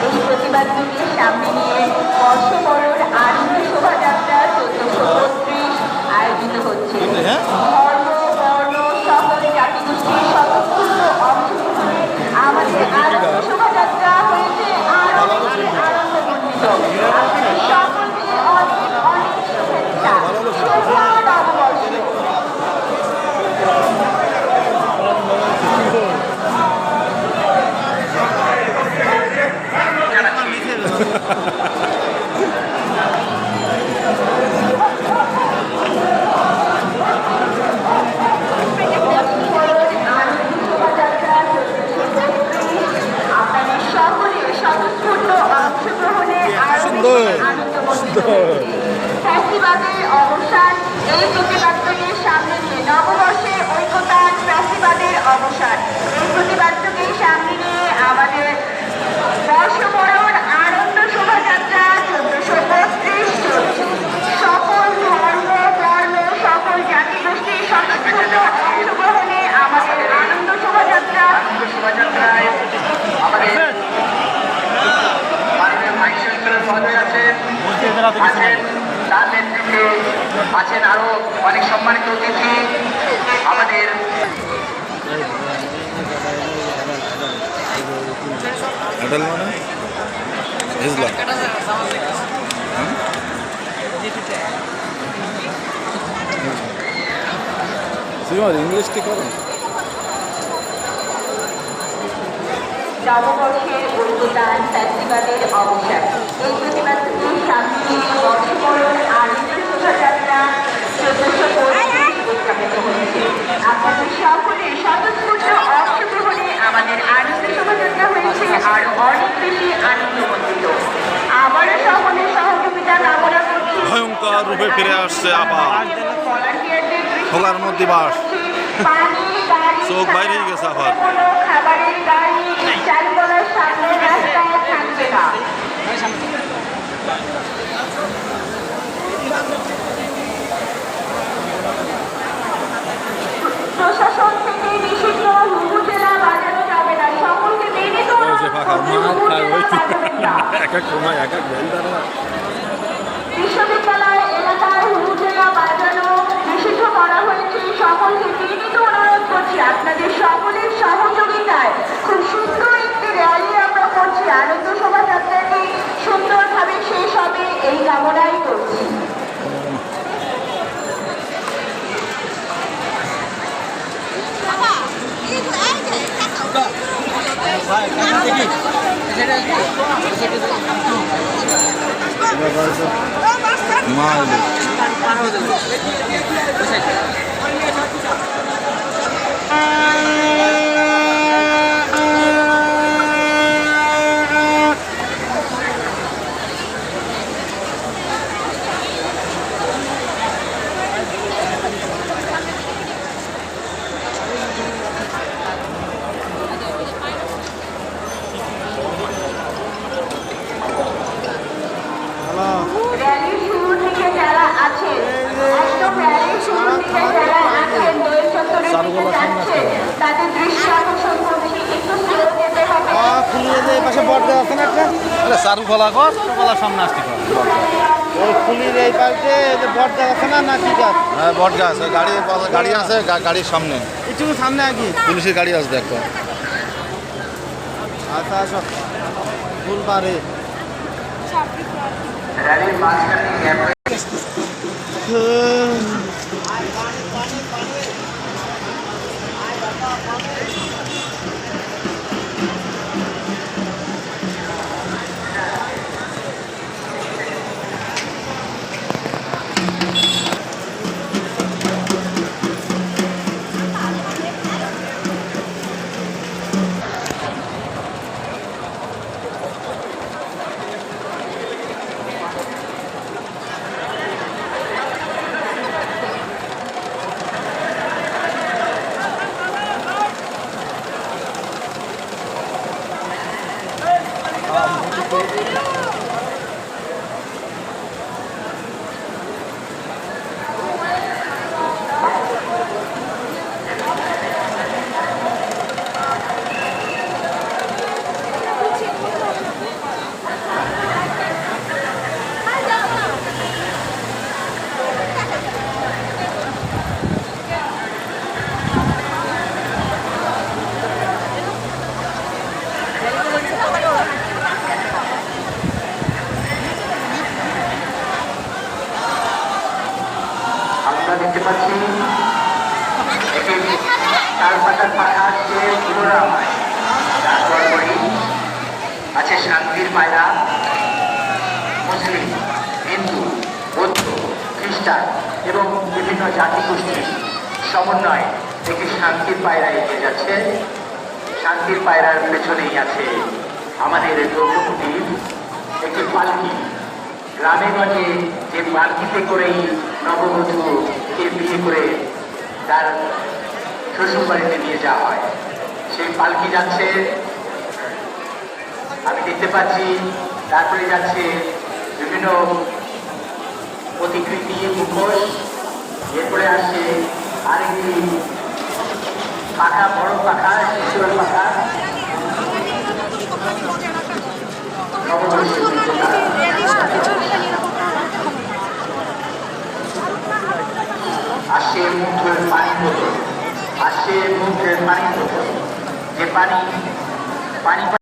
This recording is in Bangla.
এই প্রতিবাদকে সামনে নিয়ে বর্ষবরণ আনন্দ শোভাযাত্রা 1432 আয়োজিত হচ্ছে। ধর্ম বর্ণ সকল জাতিগোষ্ঠীর স্বতঃস্ফূর্ত অংশগ্রহণে আমাদের আনন্দ শোভাযাত্রা হয়েছে আরো বেশি আনন্দমণ্ডিত। আপনাদের সকলকে অনেক অনেক শুভেচ্ছা। শুভ নববর্ষ। ফ্যাসিবাদের অবসান এই প্রতিবাদকে সামনে নিয়ে নববর্ষে ঐক্যতা ফ্যাসিবাদের অবসান এই প্রতিবাদকে সামনে নিয়ে আমাদের বর্ষবরণ আনন্দ শোভাযাত্রা 1432 চলছে। সকল ধর্ম বর্ণ সকল জাতিগোষ্ঠীর স্বতঃস্ফূর্ত অংশগ্রহণে আমাদের আনন্দ শোভাযাত্রায় আমাদের তার নেতৃত্বে আছেন আরো অনেক সম্মানিত অতিথি আমাদের ইংলিশ কি করো নববর্ষের ঐক্যদান ফ্যাসিবাদের অবসান এই প্রতিবাদকে সামনে নিয়ে বর্ষবরণ আনন্দ শোভাযাত্রা 1432 উদযাপিত হচ্ছে। আপনাদের সকলের স্বতঃস্ফূর্ত অংশগ্রহণে আমাদের আনন্দ শোভাযাত্রা হয়েছে আরো অনেক বেশি আনন্দমণ্ডিত। আবারও সকলের সহযোগিতা কামনা করছি। ভয়ঙ্কর রূপে ফিরে আসছে আবার হোলার দিবস। চোখ বাইরে গেছে আবার। খাবারের গাড়ি চারুকলার সামনে রাস্তায় থাকবে না। প্রশাসন থেকে নিষিদ্ধ উপজেলা বাজানো যাবে না। সকলকে মেনে তো বিশ্ববিদ্যালয় এলাকায় উপজেলা বাজানো নিষিদ্ধ করা হয়েছে। সকলকে বিনীত অনুরোধ করছি আপনাদের সকলের সহযোগিতায় খুব সুন্দর একটি র্যালি আমরা করছি। আনন্দ শোভাযাত্রাটি সুন্দরভাবে শেষ হবে এই কামনাই করছি। র্যালির শুরু থেকে যারা আছেন একদম র্যালির শুরু থেকে যারা আছেন দোয়েল চত্বরের দিকে যাচ্ছেন তাদের দৃষ্টি আকর্ষণ করছি একটু স্লো যেতে হবে। ফুলিয়ে যে পাশে বর্দা আছে না একটা চারু ফলা কর ফলার সামনে আসতে কর ওই ফুলির এই পাশে যে বর্দা আছে না না কি গাছ? হ্যাঁ বট গাছ গাড়ি আছে গাড়ির সামনে একটু সামনে আগে পুলিশের গাড়ি আসবে একটা। আচ্ছা আসো ফুল পারে র্যালির মাঝখানে অনুষ্ঠান এবং বিভিন্ন জাতিগোষ্ঠীর সমন্বয়ে একটি শান্তির পায়রা এগিয়ে যাচ্ছে। শান্তির পায়রার পেছনেই আছে আমাদের দ্রৌপদীর একটি পালকি। গ্রামে গঞ্জে যে পালকিতে করেই নববধূকে বিয়ে করে তার শ্বশুর বাড়িতে নিয়ে যাওয়া হয়, সেই পালকি যাচ্ছে আমি দেখতে পাচ্ছি। তারপরে যাচ্ছে বিভিন্ন প্রতিকৃতি মুখোশ, এরপরে আসছে আরেকটি পাখা, বড় পাখা, শিশুর পাখা। আসছে মুখের পানি বোতল, আসছে মুখের পানি বোতল, যে পানি